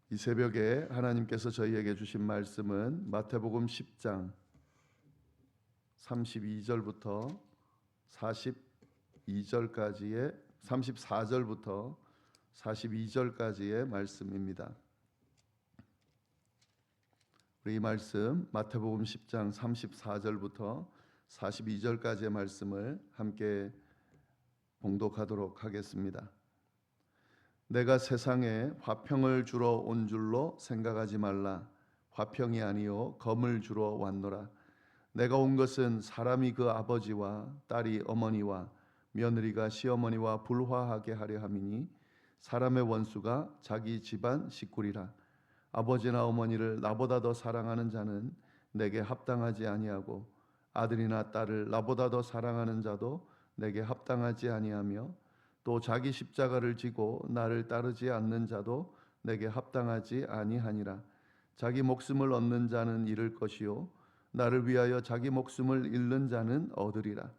이 새벽에 하나님께서 저희에게 주신 말씀은 마태복음 10장 32절부터 42절까지의 34절부터 42절까지의 말씀입니다. 우리 이 말씀 마태복음 10장 34절부터 42절까지의 말씀을 함께 봉독하도록 하겠습니다. 내가 세상에 화평을 주러 온 줄로 생각하지 말라. 화평이 아니요 검을 주러 왔노라. 내가 온 것은 사람이 그 아버지와 딸이 어머니와 며느리가 시어머니와 불화하게 하려 함이니 사람의 원수가 자기 집안 식구리라. 아버지나 어머니를 나보다 더 사랑하는 자는 내게 합당하지 아니하고 아들이나 딸을 나보다 더 사랑하는 자도 내게 합당하지 아니하며 또 자기 십자가를 지고 나를 따르지 않는 자도 내게 합당하지 아니하니라. 자기 목숨을 얻는 자는 잃을 것이요 나를 위하여 자기 목숨을 잃는 자는 얻으리라.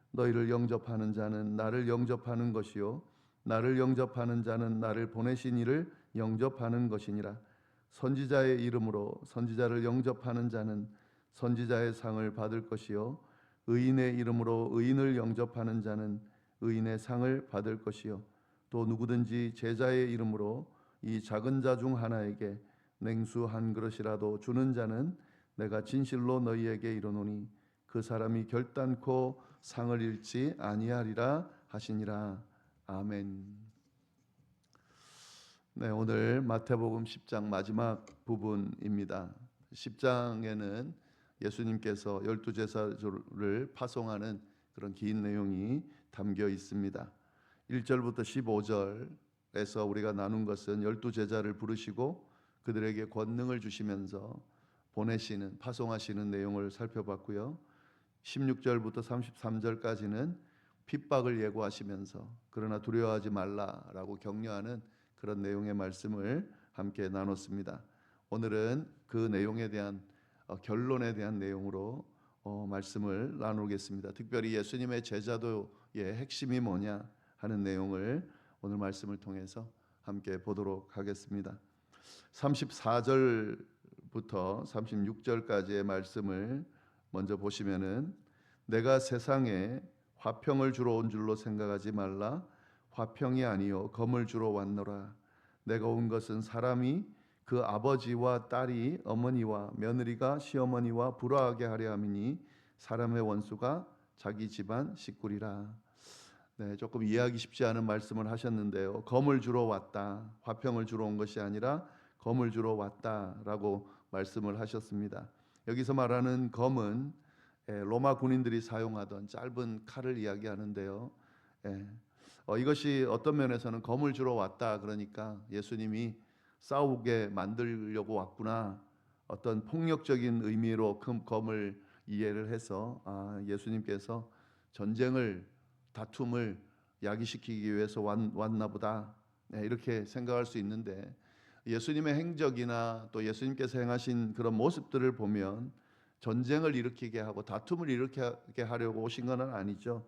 너희를 영접하는 자는 나를 영접하는 것이요 나를 영접하는 자는 나를 보내신 이를 영접하는 것이니라. 선지자의 이름으로 선지자를 영접하는 자는 선지자의 상을 받을 것이요 의인의 이름으로 의인을 영접하는 자는 의인의 상을 받을 것이요 또 누구든지 제자의 이름으로 이 작은 자 중 하나에게 냉수 한 그릇이라도 주는 자는 내가 진실로 너희에게 이르노니 그 사람이 결단코 상을 잃지 아니하리라 하시니라. 아멘. 네, 오늘 마태복음 10장 마지막 부분입니다. 10장에는 예수님께서 12제자를 파송하는 그런 긴 내용이 담겨 있습니다. 1절부터 15절에서 우리가 나눈 것은 12제자를 부르시고 그들에게 권능을 주시면서 보내시는, 파송하시는 내용을 살펴봤고요. 16절부터 33절까지는 핍박을 예고하시면서 그러나 두려워하지 말라라고 격려하는 그런 내용의 말씀을 함께 나눴습니다. 오늘은 그 내용에 대한 결론에 대한 내용으로 말씀을 나누겠습니다. 특별히 예수님의 제자도의 핵심이 뭐냐 하는 내용을 오늘 말씀을 통해서 함께 보도록 하겠습니다. 34절부터 36절까지의 말씀을 먼저 보시면은 내가 세상에 화평을 주러 온 줄로 생각하지 말라. 화평이 아니요 검을 주러 왔노라. 내가 온 것은 사람이 그 아버지와 딸이 어머니와 며느리가 시어머니와 불화하게 하려 함이니 사람의 원수가 자기 집안 식구리라. 네, 조금 이해하기 쉽지 않은 말씀을 하셨는데요. 검을 주러 왔다. 화평을 주러 온 것이 아니라 검을 주러 왔다라고 말씀을 하셨습니다. 여기서 말하는 검은 로마 군인들이 사용하던 짧은 칼을 이야기하는데요. 이것이 어떤 면에서는 검을 주러 왔다 그러니까 예수님이 싸우게 만들려고 왔구나, 어떤 폭력적인 의미로 검을 이해를 해서 예수님께서 전쟁을, 다툼을 야기시키기 위해서 왔나 보다, 이렇게 생각할 수 있는데 예수님의 행적이나 또 예수님께서 행하신 그런 모습들을 보면 전쟁을 일으키게 하고 다툼을 일으키게 하려고 오신 건 아니죠.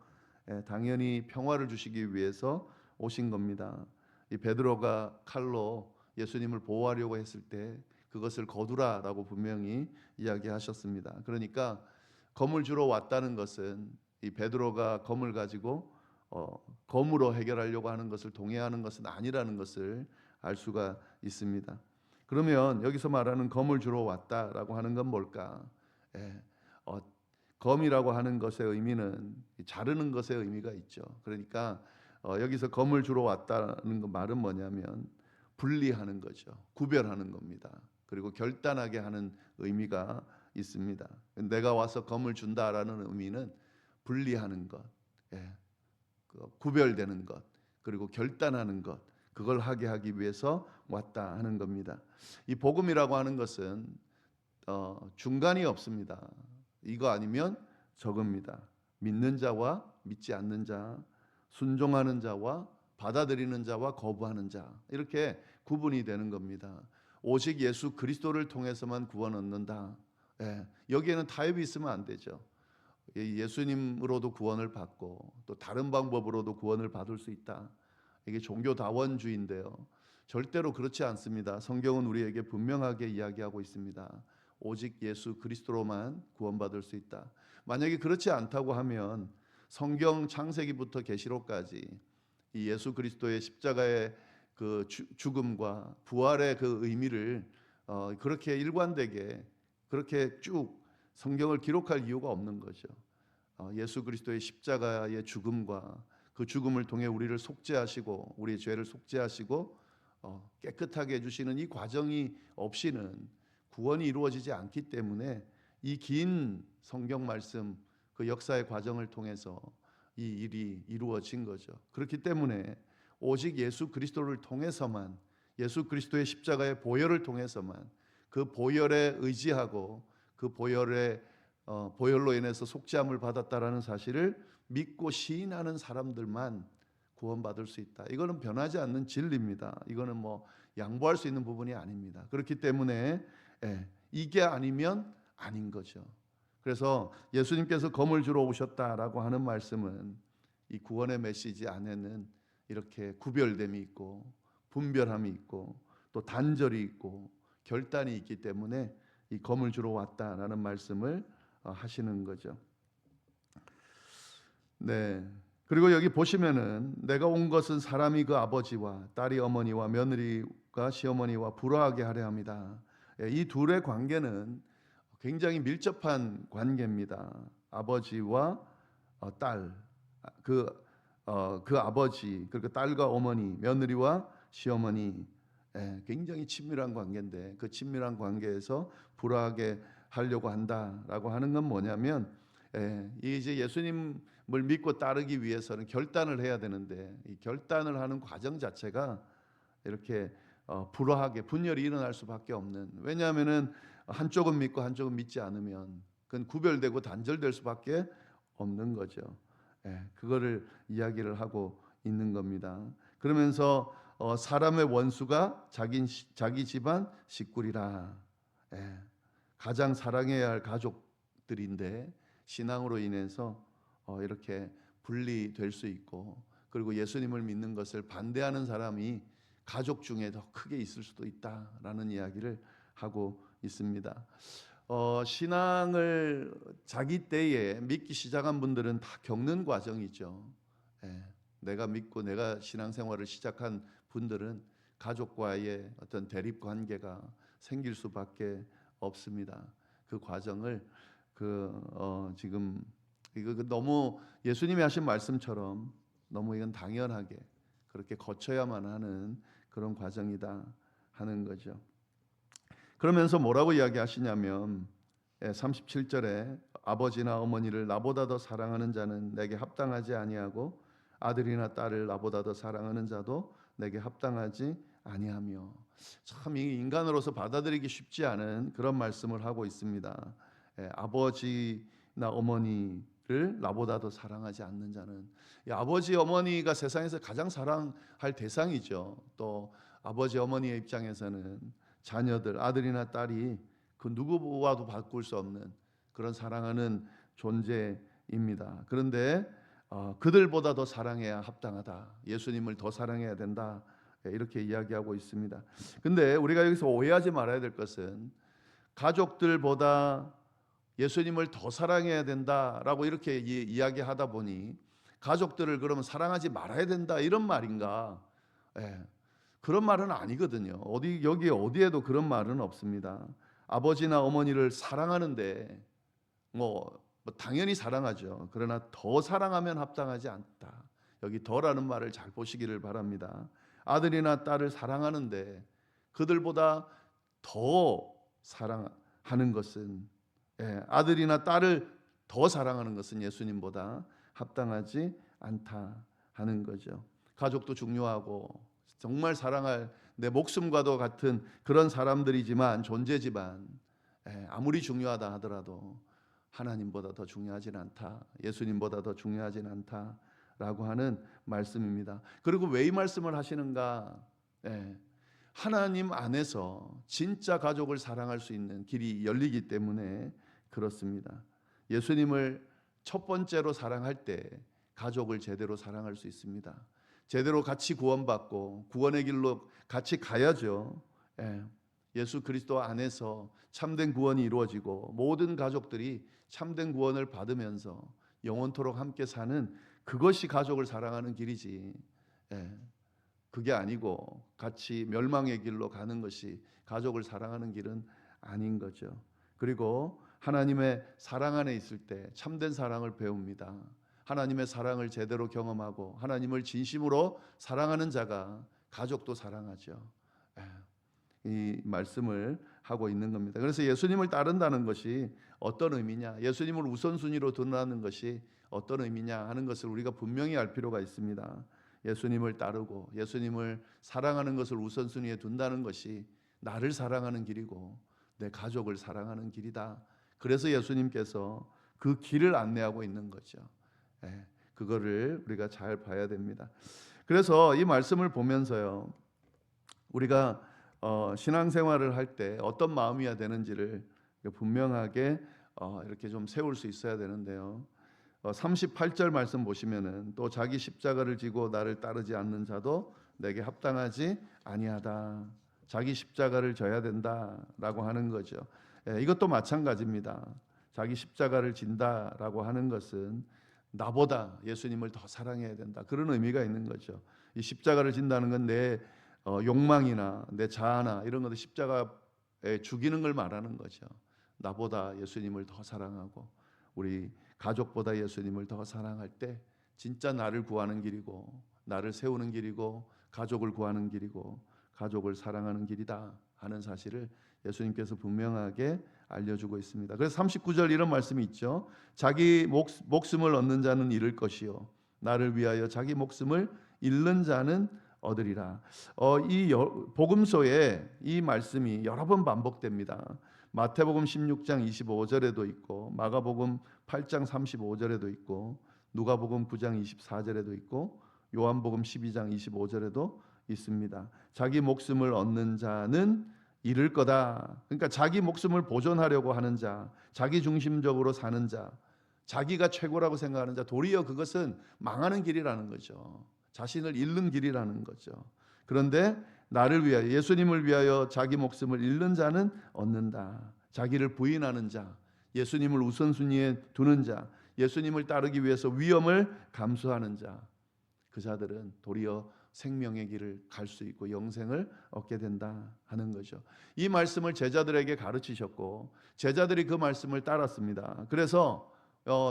당연히 평화를 주시기 위해서 오신 겁니다. 이 베드로가 칼로 예수님을 보호하려고 했을 때 그것을 거두라라고 분명히 이야기하셨습니다. 그러니까 검을 주러 왔다는 것은 이 베드로가 검을 가지고 검으로 해결하려고 하는 것을 동의하는 것은 아니라는 것을 알 수가 있습니다. 그러면 여기서 말하는 검을 주러 왔다라고 하는 건 뭘까? 검이라고 하는 것의 의미는 자르는 것의 의미가 있죠. 그러니까 여기서 검을 주러 왔다는 그 말은 뭐냐면 분리하는 거죠. 구별하는 겁니다. 그리고 결단하게 하는 의미가 있습니다. 내가 와서 검을 준다라는 의미는 분리하는 것, 구별되는 것, 그리고 결단하는 것, 그걸 하게 하기 위해서 왔다 하는 겁니다. 이 복음이라고 하는 것은 중간이 없습니다. 이거 아니면 저겁니다. 믿는 자와 믿지 않는 자, 순종하는 자와 받아들이는 자와 거부하는 자, 이렇게 구분이 되는 겁니다. 오직 예수 그리스도를 통해서만 구원 얻는다. 여기에는 타협이 있으면 안 되죠. 예수님으로도 구원을 받고 또 다른 방법으로도 구원을 받을 수 있다. 이게 종교다원주의인데요. 절대로 그렇지 않습니다. 성경은 우리에게 분명하게 이야기하고 있습니다. 오직 예수 그리스도로만 구원받을 수 있다. 만약에 그렇지 않다고 하면 성경 창세기부터 계시록까지 이 예수 그리스도의 십자가의 그 죽음과 부활의 그 의미를 그렇게 일관되게 그렇게 쭉 성경을 기록할 이유가 없는 거죠. 예수 그리스도의 십자가의 죽음과 그 죽음을 통해 우리를 속죄하시고 우리의 죄를 속죄하시고 깨끗하게 해주시는 이 과정이 없이는 구원이 이루어지지 않기 때문에 이 긴 성경 말씀 그 역사의 과정을 통해서 이 일이 이루어진 거죠. 그렇기 때문에 오직 예수 그리스도를 통해서만, 예수 그리스도의 십자가의 보혈을 통해서만, 그 보혈에 의지하고 그 보혈로 인해서 속죄함을 받았다라는 사실을 믿고 시인하는 사람들만 구원받을 수 있다. 이거는 변하지 않는 진리입니다. 이거는 뭐 양보할 수 있는 부분이 아닙니다. 그렇기 때문에 이게 아니면 아닌 거죠. 그래서 예수님께서 검을 주러 오셨다라고 하는 말씀은 이 구원의 메시지 안에는 이렇게 구별됨이 있고 분별함이 있고 또 단절이 있고 결단이 있기 때문에 이 검을 주러 왔다라는 말씀을 하시는 거죠. 네. 그리고 여기 보시면은 내가 온 것은 사람이 그 아버지와 딸이 어머니와 며느리가 시어머니와 불화하게 하려 합니다. 이 둘의 관계는 굉장히 밀접한 관계입니다. 아버지와 딸, 그 아버지 그리고 딸과 어머니, 며느리와 시어머니, 굉장히 친밀한 관계인데 그 친밀한 관계에서 불화하게 하려고 한다라고 하는 건 뭐냐면 이제 예수님을 믿고 따르기 위해서는 결단을 해야 되는데 이 결단을 하는 과정 자체가 이렇게 불화하게 분열이 일어날 수밖에 없는, 왜냐하면은 한쪽은 믿고 한쪽은 믿지 않으면 그건 구별되고 단절될 수밖에 없는 거죠. 그거를 이야기를 하고 있는 겁니다. 그러면서 사람의 원수가 자기 집안 식구리라. 가장 사랑해야 할 가족들인데 신앙으로 인해서 이렇게 분리될 수 있고, 그리고 예수님을 믿는 것을 반대하는 사람이 가족 중에 더 크게 있을 수도 있다라는 이야기를 하고 있습니다. 신앙을 자기 때에 믿기 시작한 분들은 다 겪는 과정이죠. 내가 믿고 내가 신앙생활을 시작한 분들은 가족과의 어떤 대립 관계가 생길 수밖에 없습니다. 그 과정을 지금 이거 너무 예수님이 하신 말씀처럼 너무 이건 당연하게 그렇게 거쳐야만 하는 그런 과정이다 하는 거죠. 그러면서 뭐라고 이야기하시냐면 37절에 아버지나 어머니를 나보다 더 사랑하는 자는 내게 합당하지 아니하고 아들이나 딸을 나보다 더 사랑하는 자도 내게 합당하지 아니하며, 참 이 인간으로서 받아들이기 쉽지 않은 그런 말씀을 하고 있습니다. 아버지나 어머니를 나보다 더 사랑하지 않는 자는, 아버지 어머니가 세상에서 가장 사랑할 대상이죠. 또 아버지 어머니의 입장에서는 자녀들, 아들이나 딸이 그 누구와도 바꿀 수 없는 그런 사랑하는 존재입니다. 그런데 그들보다 더 사랑해야 합당하다. 예수님을 더 사랑해야 된다. 이렇게 이야기하고 있습니다. 근데 우리가 여기서 오해하지 말아야 될 것은 가족들보다 예수님을 더 사랑해야 된다라고 이렇게 이야기하다 보니 가족들을 그러면 사랑하지 말아야 된다 이런 말인가? 그런 말은 아니거든요. 여기 어디에도 그런 말은 없습니다. 아버지나 어머니를 사랑하는데 뭐 당연히 사랑하죠. 그러나 더 사랑하면 합당하지 않다. 여기 더라는 말을 잘 보시기를 바랍니다. 아들이나 딸을 사랑하는데 그들보다 더 사랑하는 것은, 아들이나 딸을 더 사랑하는 것은 예수님보다 합당하지 않다 하는 거죠. 가족도 중요하고 정말 사랑할 내 목숨과도 같은 그런 사람들이지만 존재지만 아무리 중요하다 하더라도 하나님보다 더 중요하진 않다. 예수님보다 더 중요하진 않다라고 하는 말씀입니다. 그리고 왜 이 말씀을 하시는가? 하나님 안에서 진짜 가족을 사랑할 수 있는 길이 열리기 때문에 그렇습니다. 예수님을 첫 번째로 사랑할 때 가족을 제대로 사랑할 수 있습니다. 제대로 같이 구원받고 구원의 길로 같이 가야죠. 예수 그리스도 안에서 참된 구원이 이루어지고 모든 가족들이 참된 구원을 받으면서 영원토록 함께 사는 그것이 가족을 사랑하는 길이지. 그게 아니고 같이 멸망의 길로 가는 것이 가족을 사랑하는 길은 아닌 거죠. 그리고 하나님의 사랑 안에 있을 때 참된 사랑을 배웁니다. 하나님의 사랑을 제대로 경험하고 하나님을 진심으로 사랑하는 자가 가족도 사랑하죠. 이 말씀을 하고 있는 겁니다. 그래서 예수님을 따른다는 것이 어떤 의미냐, 예수님을 우선순위로 두는 것이 어떤 의미냐 하는 것을 우리가 분명히 알 필요가 있습니다. 예수님을 따르고 예수님을 사랑하는 것을 우선순위에 둔다는 것이 나를 사랑하는 길이고 내 가족을 사랑하는 길이다. 그래서 예수님께서 그 길을 안내하고 있는 거죠. 그거를 우리가 잘 봐야 됩니다. 그래서 이 말씀을 보면서요, 우리가 신앙생활을 할 때 어떤 마음이어야 되는지를 분명하게 이렇게 좀 세울 수 있어야 되는데요. 38절 말씀 보시면은 또 자기 십자가를 지고 나를 따르지 않는 자도 내게 합당하지 아니하다. 자기 십자가를 져야 된다라고 하는 거죠. 이것도 마찬가지입니다. 자기 십자가를 진다라고 하는 것은 나보다 예수님을 더 사랑해야 된다. 그런 의미가 있는 거죠. 이 십자가를 진다는 건 내 욕망이나 내 자아나 이런 것들 십자가에 죽이는 걸 말하는 거죠. 나보다 예수님을 더 사랑하고 우리 가족보다 예수님을 더 사랑할 때 진짜 나를 구하는 길이고 나를 세우는 길이고 가족을 구하는 길이고 가족을 사랑하는 길이다 하는 사실을 예수님께서 분명하게 알려주고 있습니다. 그래서 39절 이런 말씀이 있죠. 자기 목숨을 얻는 자는 잃을 것이요 나를 위하여 자기 목숨을 잃는 자는 얻으리라. 이 복음서에 이 말씀이 여러 번 반복됩니다. 마태복음 16장 25절에도 있고 마가복음 8장 35절에도 있고 누가복음 9장 24절에도 있고 요한복음 12장 25절에도 있습니다. 자기 목숨을 얻는 자는 잃을 거다. 그러니까 자기 목숨을 보존하려고 하는 자, 자기 중심적으로 사는 자, 자기가 최고라고 생각하는 자, 도리어 그것은 망하는 길이라는 거죠. 자신을 잃는 길이라는 거죠. 그런데 나를 위하여 예수님을 위하여 자기 목숨을 잃는 자는 얻는다. 자기를 부인하는 자, 예수님을 우선순위에 두는 자, 예수님을 따르기 위해서 위험을 감수하는 자, 그 자들은 도리어 생명의 길을 갈 수 있고 영생을 얻게 된다 하는 거죠. 이 말씀을 제자들에게 가르치셨고 제자들이 그 말씀을 따랐습니다. 그래서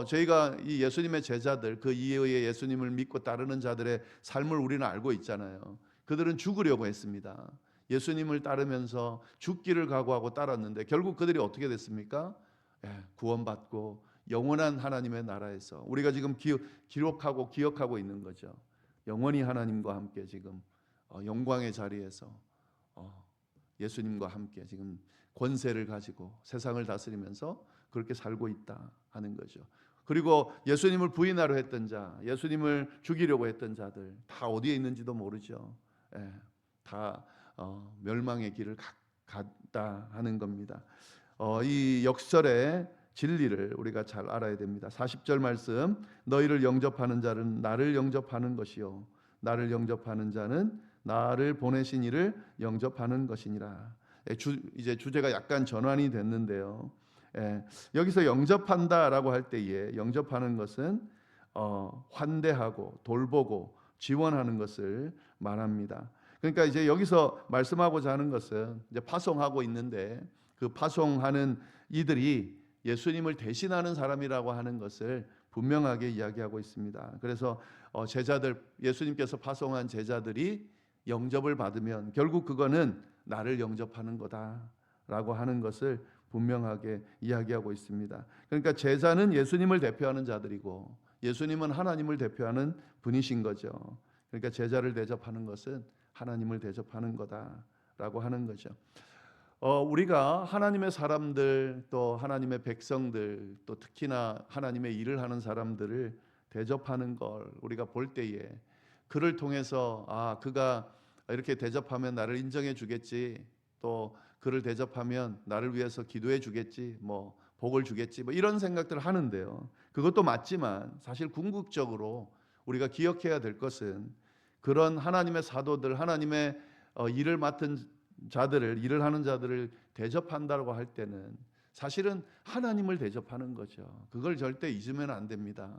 저희가 이 예수님의 제자들, 그 이후에 예수님을 믿고 따르는 자들의 삶을 우리는 알고 있잖아요. 그들은 죽으려고 했습니다. 예수님을 따르면서 죽기를 각오하고 따랐는데 결국 그들이 어떻게 됐습니까? 구원받고 영원한 하나님의 나라에서 우리가 지금 기록하고 기억하고 있는 거죠. 영원히 하나님과 함께 지금 영광의 자리에서 예수님과 함께 지금 권세를 가지고 세상을 다스리면서 그렇게 살고 있다 하는 거죠. 그리고 예수님을 부인하려 했던 자, 예수님을 죽이려고 했던 자들 다 어디에 있는지도 모르죠. 다 멸망의 길을 갔다 하는 겁니다. 이 역설의 진리를 우리가 잘 알아야 됩니다. 40절 말씀, 너희를 영접하는 자는 나를 영접하는 것이요 나를 영접하는 자는 나를 보내신 이를 영접하는 것이니라. 이제 주제가 약간 전환이 됐는데요. 여기서 영접한다라고 할 때에 영접하는 것은 환대하고 돌보고 지원하는 것을 말합니다. 그러니까 이제 여기서 말씀하고자 하는 것은 이제 파송하고 있는데 그 파송하는 이들이 예수님을 대신하는 사람이라고 하는 것을 분명하게 이야기하고 있습니다. 그래서 제자들, 예수님께서 파송한 제자들이 영접을 받으면 결국 그거는 나를 영접하는 거다라고 하는 것을 분명하게 이야기하고 있습니다. 그러니까 제자는 예수님을 대표하는 자들이고 예수님은 하나님을 대표하는 분이신 거죠. 그러니까 제자를 대접하는 것은 하나님을 대접하는 거다라고 하는 거죠. 우리가 하나님의 사람들 또 하나님의 백성들 또 특히나 하나님의 일을 하는 사람들을 대접하는 걸 우리가 볼 때에 그를 통해서 그가 이렇게 대접하면 나를 인정해 주겠지, 또 그를 대접하면 나를 위해서 기도해 주겠지, 뭐 복을 주겠지, 뭐 이런 생각들을 하는데요. 그것도 맞지만 사실 궁극적으로 우리가 기억해야 될 것은 그런 하나님의 사도들, 하나님의 일을 맡은 자들을, 일을 하는 자들을 대접한다고 할 때는 사실은 하나님을 대접하는 거죠. 그걸 절대 잊으면 안 됩니다.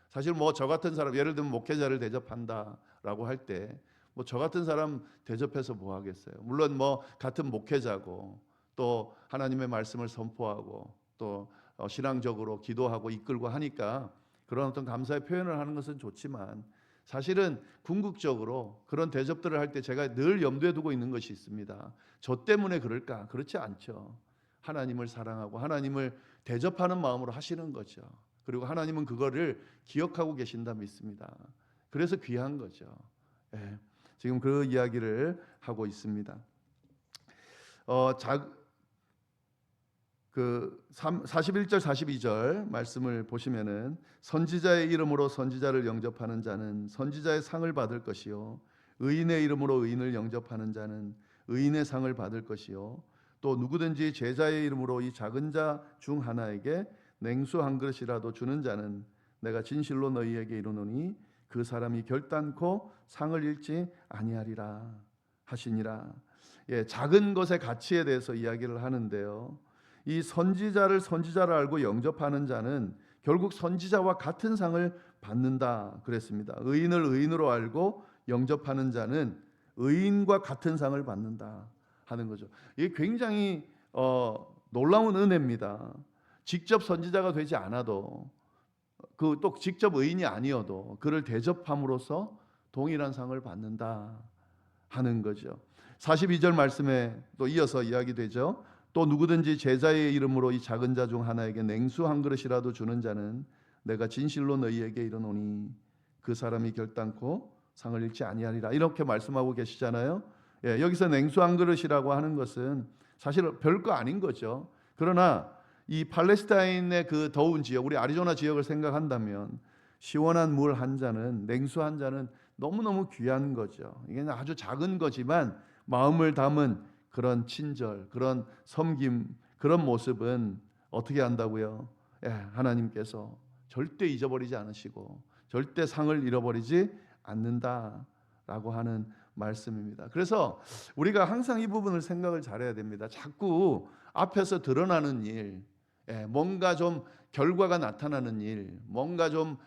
사실 뭐 저 같은 사람, 예를 들면 목회자를 대접한다라고 할 때 뭐 저 같은 사람 대접해서 뭐 하겠어요. 물론 뭐 같은 목회자고 또 하나님의 말씀을 선포하고 또 신앙적으로 기도하고 이끌고 하니까 그런 어떤 감사의 표현을 하는 것은 좋지만, 사실은 궁극적으로 그런 대접들을 할 때 제가 늘 염두에 두고 있는 것이 있습니다. 저 때문에 그럴까? 그렇지 않죠. 하나님을 사랑하고 하나님을 대접하는 마음으로 하시는 거죠. 그리고 하나님은 그거를 기억하고 계신다 믿습니다. 그래서 귀한 거죠. 예, 지금 그 이야기를 하고 있습니다. 41절 42절 말씀을 보시면은 선지자의 이름으로 선지자를 영접하는 자는 선지자의 상을 받을 것이요, 의인의 이름으로 의인을 영접하는 자는 의인의 상을 받을 것이요, 또 누구든지 제자의 이름으로 이 작은 자 중 하나에게 냉수 한 그릇이라도 주는 자는 내가 진실로 너희에게 이르노니 그 사람이 결단코 상을 잃지 아니하리라 하시니라. 예, 작은 것의 가치에 대해서 이야기를 하는데요, 이 선지자를 알고 영접하는 자는 결국 선지자와 같은 상을 받는다 그랬습니다. 의인을 의인으로 알고 영접하는 자는 의인과 같은 상을 받는다 하는 거죠. 이게 굉장히 놀라운 은혜입니다. 직접 선지자가 되지 않아도, 그 또 직접 의인이 아니어도 그를 대접함으로써 동일한 상을 받는다 하는 거죠. 42절 말씀에 또 이어서 이야기되죠. 또 누구든지 제자의 이름으로 이 작은 자 중 하나에게 냉수 한 그릇이라도 주는 자는 내가 진실로 너희에게 이르노니 그 사람이 결단코 상을 잃지 아니하리라. 이렇게 말씀하고 계시잖아요. 예, 여기서 냉수 한 그릇이라고 하는 것은 사실 별거 아닌 거죠. 그러나 이 팔레스타인의 그 더운 지역, 우리 아리조나 지역을 생각한다면 시원한 물 한 잔은, 냉수 한 잔은 너무너무 귀한 거죠. 이게 아주 작은 거지만 마음을 담은 그런 친절, 그런 섬김, 그런 모습은 어떻게 한다고요? 예, 하나님께서 절대 잊어버리지 않으시고 절대 상을 잃어버리지 않는다라고 하는 말씀입니다. 그래서 우리가 항상 이 부분을 생각을 잘해야 됩니다. 자꾸 앞에서 드러나는 일, 뭔가 좀 결과가 나타나는 일, 뭔가 좀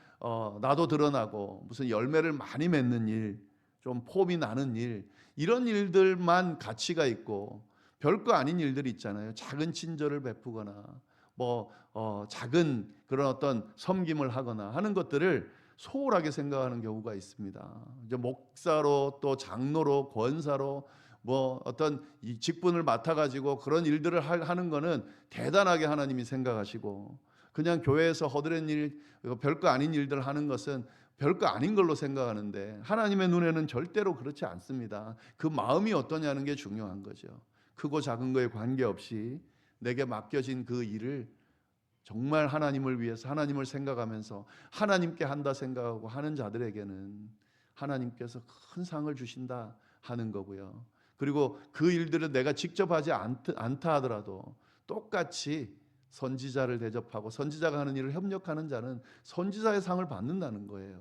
나도 드러나고 무슨 열매를 많이 맺는 일, 좀 폼이 나는 일, 이런 일들만 가치가 있고 별거 아닌 일들이 있잖아요. 작은 친절을 베푸거나 뭐 작은 그런 어떤 섬김을 하거나 하는 것들을 소홀하게 생각하는 경우가 있습니다. 이제 목사로 또 장로로 권사로 뭐 어떤 이 직분을 맡아가지고 그런 일들을 하는 거는 대단하게 하나님이 생각하시고, 그냥 교회에서 허드렛 일, 별거 아닌 일들 하는 것은 별거 아닌 걸로 생각하는데 하나님의 눈에는 절대로 그렇지 않습니다. 그 마음이 어떠냐는 게 중요한 거죠. 크고 작은 거에 관계없이 내게 맡겨진 그 일을 정말 하나님을 위해서, 하나님을 생각하면서 하나님께 한다 생각하고 하는 자들에게는 하나님께서 큰 상을 주신다 하는 거고요. 그리고 그 일들은 내가 직접 하지 않다 하더라도 똑같이 선지자를 대접하고 선지자가 하는 일을 협력하는 자는 선지자의 상을 받는다는 거예요.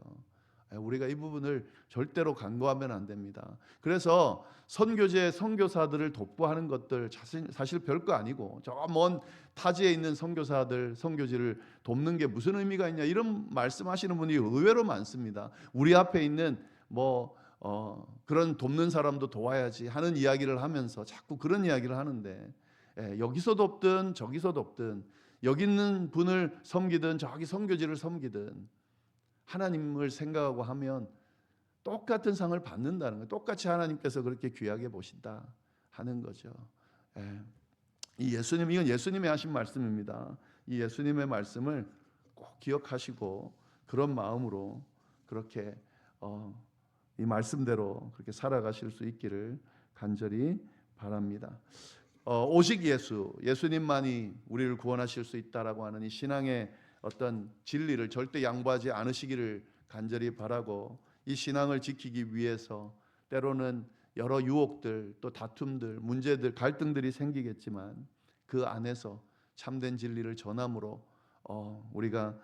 우리가 이 부분을 절대로 간과하면 안 됩니다. 그래서 선교제 선교사들을 돕고하는 것들 사실 별거 아니고, 저 먼 타지에 있는 선교사들 선교지를 돕는 게 무슨 의미가 있냐, 이런 말씀하시는 분이 의외로 많습니다. 우리 앞에 있는 그런 돕는 사람도 도와야지 하는 이야기를 하면서 자꾸 그런 이야기를 하는데, 여기서 돕든 저기서 돕든, 여기 있는 분을 섬기든 저기 선교지를 섬기든 하나님을 생각하고 하면 똑같은 상을 받는다는 거예요. 똑같이 하나님께서 그렇게 귀하게 보신다 하는 거죠. 이 예수님, 이건 예수님이 하신 말씀입니다. 이 예수님의 말씀을 꼭 기억하시고 그런 마음으로 그렇게 이 말씀대로 그렇게 살아가실 수 있기를 간절히 바랍니다. 오직 예수님만이 우리를 구원하실 수 있다라고 하는 이 신앙의 어떤 진리를 절대 양보하지 않으시기를 간절히 바라고, 이 신앙을 지키기 위해서 때로는 여러 유혹들, 또 다툼들, 문제들, 갈등들이 생기겠지만 그 안에서 참된 진리를 전함으로 우리가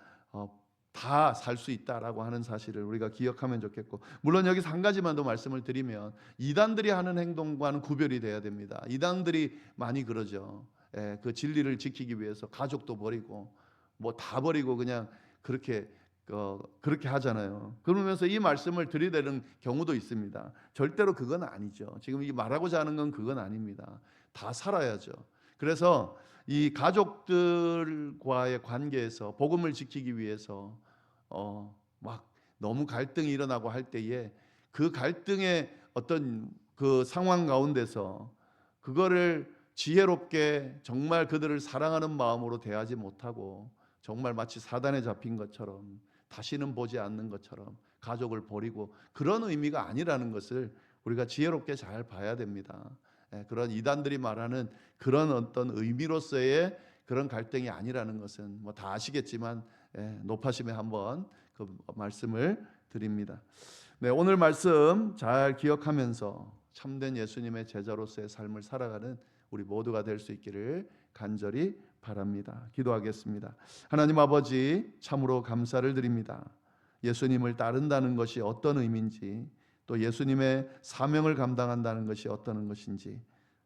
다 살 수 있다라고 하는 사실을 우리가 기억하면 좋겠고, 물론 여기서 한 가지만 더 말씀을 드리면 이단들이 하는 행동과는 구별이 돼야 됩니다. 이단들이 많이 그러죠. 그 진리를 지키기 위해서 가족도 버리고 뭐 다 버리고 그냥 그렇게 하잖아요. 그러면서 이 말씀을 들이대는 경우도 있습니다. 절대로 그건 아니죠. 지금 이 말하고자 하는 건 그건 아닙니다. 다 살아야죠. 그래서 이 가족들과의 관계에서 복음을 지키기 위해서 막 너무 갈등이 일어나고 할 때에 그 갈등의 어떤 그 상황 가운데서 그거를 지혜롭게 정말 그들을 사랑하는 마음으로 대하지 못하고 정말 마치 사단에 잡힌 것처럼 다시는 보지 않는 것처럼 가족을 버리고, 그런 의미가 아니라는 것을 우리가 지혜롭게 잘 봐야 됩니다. 그런 이단들이 말하는 그런 어떤 의미로서의 그런 갈등이 아니라는 것은 뭐 다 아시겠지만 높아심에 한번 그 말씀을 드립니다. 네, 오늘 말씀 잘 기억하면서 참된 예수님의 제자로서의 삶을 살아가는 우리 모두가 될 수 있기를 간절히 바랍니다. 기도하겠습니다. 하나님 아버지, 참으로 감사를 드립니다. 예수님을 따른다는 것이 어떤 의미인지, 또 예수님의 사명을 감당한다는 것이 어떤 것인지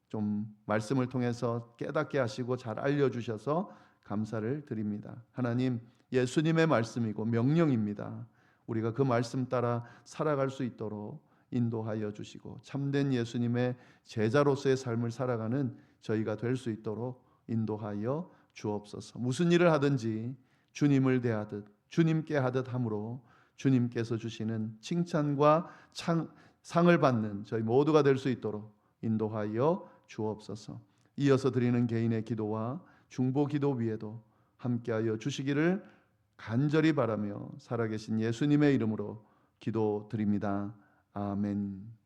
좀 말씀을 통해서 깨닫게 하시고 잘 알려주셔서 감사를 드립니다. 하나님, 예수님의 말씀이고 명령입니다. 우리가 그 말씀 따라 살아갈 수 있도록 인도하여 주시고 참된 예수님의 제자로서의 삶을 살아가는 저희가 될 수 있도록 인도하여 주옵소서. 무슨 일을 하든지 주님을 대하듯 주님께 하듯 함으로 주님께서 주시는 칭찬과 상을 받는 저희 모두가 될 수 있도록 인도하여 주옵소서. 이어서 드리는 개인의 기도와 중보 기도 위에도 함께하여 주시기를 간절히 바라며 살아계신 예수님의 이름으로 기도드립니다. 아멘.